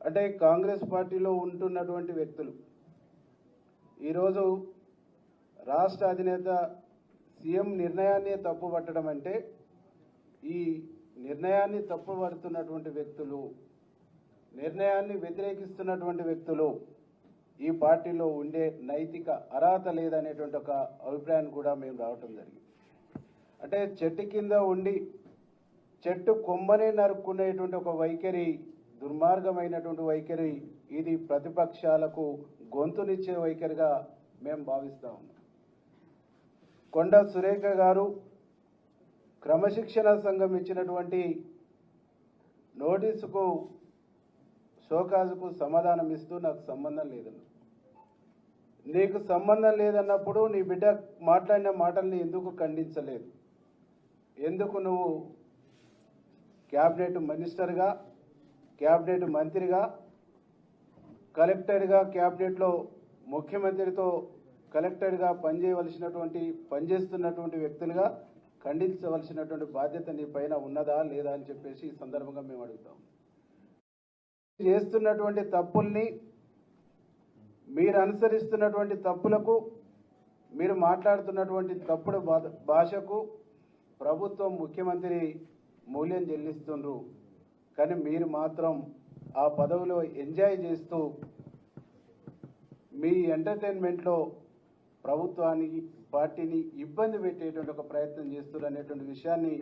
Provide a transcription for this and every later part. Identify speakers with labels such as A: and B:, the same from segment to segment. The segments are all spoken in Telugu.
A: అంటే కాంగ్రెస్ పార్టీలో ఉంటున్నటువంటి వ్యక్తులు ఈరోజు రాష్ట్ర అధినేత సీఎం నిర్ణయాన్ని తప్పుపట్టడం అంటే ఈ నిర్ణయాన్ని తప్పుపడుతున్నటువంటి వ్యక్తులు, నిర్ణయాన్ని వ్యతిరేకిస్తున్నటువంటి వ్యక్తులు ఈ పార్టీలో ఉండే నైతిక అర్హత లేదనేటువంటి ఒక అభిప్రాయాన్ని కూడా మేము రావటం జరిగింది. అంటే చెట్టు కింద ఉండి చెట్టు కొమ్మనే నరుక్కునేటువంటి ఒక వైఖరి, దుర్మార్గమైనటువంటి వైఖరి, ఇది ప్రతిపక్షాలకు గొంతునిచ్చే వైఖరిగా మేము భావిస్తా ఉన్నాం. కొండ సురేఖ గారు క్రమశిక్షణ సంఘం ఇచ్చినటువంటి నోటీసుకు షోకాజుకు సమాధానం ఇస్తూ నాకు సంబంధం లేదన్న, నీకు సంబంధం లేదన్నప్పుడు నీ బిడ్డ మాట్లాడిన మాటల్ని ఎందుకు ఖండించలేదు? ఎందుకు నువ్వు క్యాబినెట్ మినిస్టర్గా, క్యాబినెట్ మంత్రిగా, కలెక్టర్గా, క్యాబినెట్లో ముఖ్యమంత్రితో కలెక్టర్గా పనిచేస్తున్నటువంటి వ్యక్తులుగా ఖండించవలసినటువంటి బాధ్యత నీ పైన ఉన్నదా లేదా అని చెప్పేసి ఈ సందర్భంగా మేము అడుగుతాం. చేస్తున్నటువంటి తప్పుల్ని, మీరు అనుసరిస్తున్నటువంటి తప్పులకు, మీరు మాట్లాడుతున్నటువంటి తప్పుడు భాషకు ప్రభుత్వం, ముఖ్యమంత్రి మూల్యం చెల్లిస్తుండ్రు. కానీ మీరు మాత్రం ఆ పదవిలో ఎంజాయ్ చేస్తూ మీ ఎంటర్టైన్మెంట్లో ప్రభుత్వానికి, పార్టీని ఇబ్బంది పెట్టేటువంటి ఒక ప్రయత్నం చేస్తున్నారు అనేటువంటి విషయాన్ని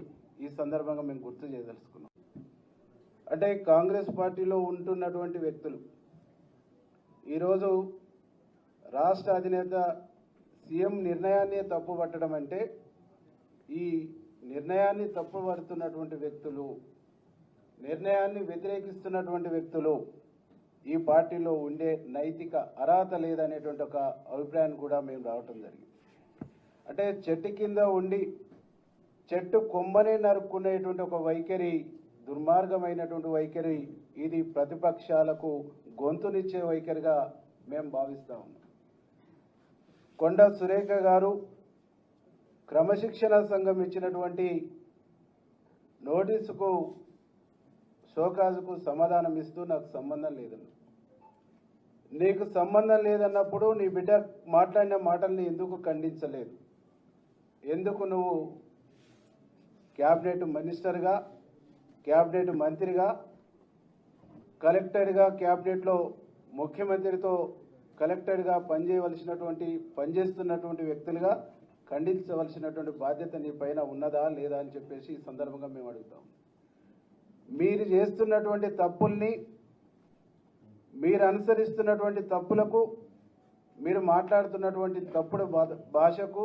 A: ఈ సందర్భంగా మేము గుర్తు చేయదలుచుకున్నాం. అంటే కాంగ్రెస్ పార్టీలో ఉంటున్నటువంటి వ్యక్తులు ఈరోజు రాష్ట్ర అధినేత సీఎం నిర్ణయాన్ని తప్పుపట్టడం అంటే ఈ నిర్ణయాన్ని తప్పుపడుతున్నటువంటి వ్యక్తులు, నిర్ణయాన్ని వ్యతిరేకిస్తున్నటువంటి వ్యక్తులు ఈ పార్టీలో ఉండే నైతిక అర్హత లేదనేటువంటి ఒక అభిప్రాయాన్ని కూడా మేము రావటం జరిగింది. అంటే చెట్టు కింద ఉండి చెట్టు కొమ్మనే నరుక్కునేటువంటి ఒక వైఖరి, దుర్మార్గమైనటువంటి వైఖరి, ఇది ప్రతిపక్షాలకు గొంతునిచ్చే వైఖరిగా మేము భావిస్తా ఉన్నాం. కొండ సురేఖ గారు క్రమశిక్షణ సంఘం ఇచ్చినటువంటి నోటీసుకు షోకాజుకు సమాధానం ఇస్తూ నాకు సంబంధం లేదన్న, నీకు సంబంధం లేదన్నప్పుడు నీ బిడ్డ మాట్లాడిన మాటల్ని ఎందుకు ఖండించలేదు? ఎందుకు నువ్వు క్యాబినెట్ మినిస్టర్గా, క్యాబినెట్ మంత్రిగా, కలెక్టర్గా, క్యాబినెట్లో ముఖ్యమంత్రితో కలెక్టర్గా పనిచేస్తున్నటువంటి వ్యక్తులుగా ఖండించవలసినటువంటి బాధ్యత నీ పైన ఉన్నదా లేదా అని చెప్పేసి ఈ సందర్భంగా మేము అడుగుతాం. మీరు చేస్తున్నటువంటి తప్పుల్ని, మీరు అనుసరిస్తున్నటువంటి తప్పులకు, మీరు మాట్లాడుతున్నటువంటి తప్పుడు భాషకు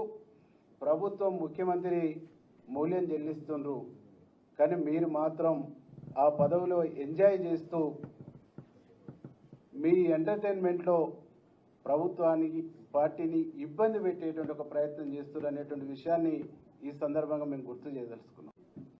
A: ప్రభుత్వం, ముఖ్యమంత్రి మూల్యం చెల్లిస్తుండ్రు. కానీ మీరు మాత్రం ఆ పదవిలో ఎంజాయ్ చేస్తూ మీ ఎంటర్టైన్మెంట్లో ప్రభుత్వానికి, పార్టీని ఇబ్బంది పెట్టేటువంటి ఒక ప్రయత్నం చేస్తున్నారు అనేటువంటి విషయాన్ని ఈ సందర్భంగా మేము గుర్తు చేయదలుచుకున్నాం.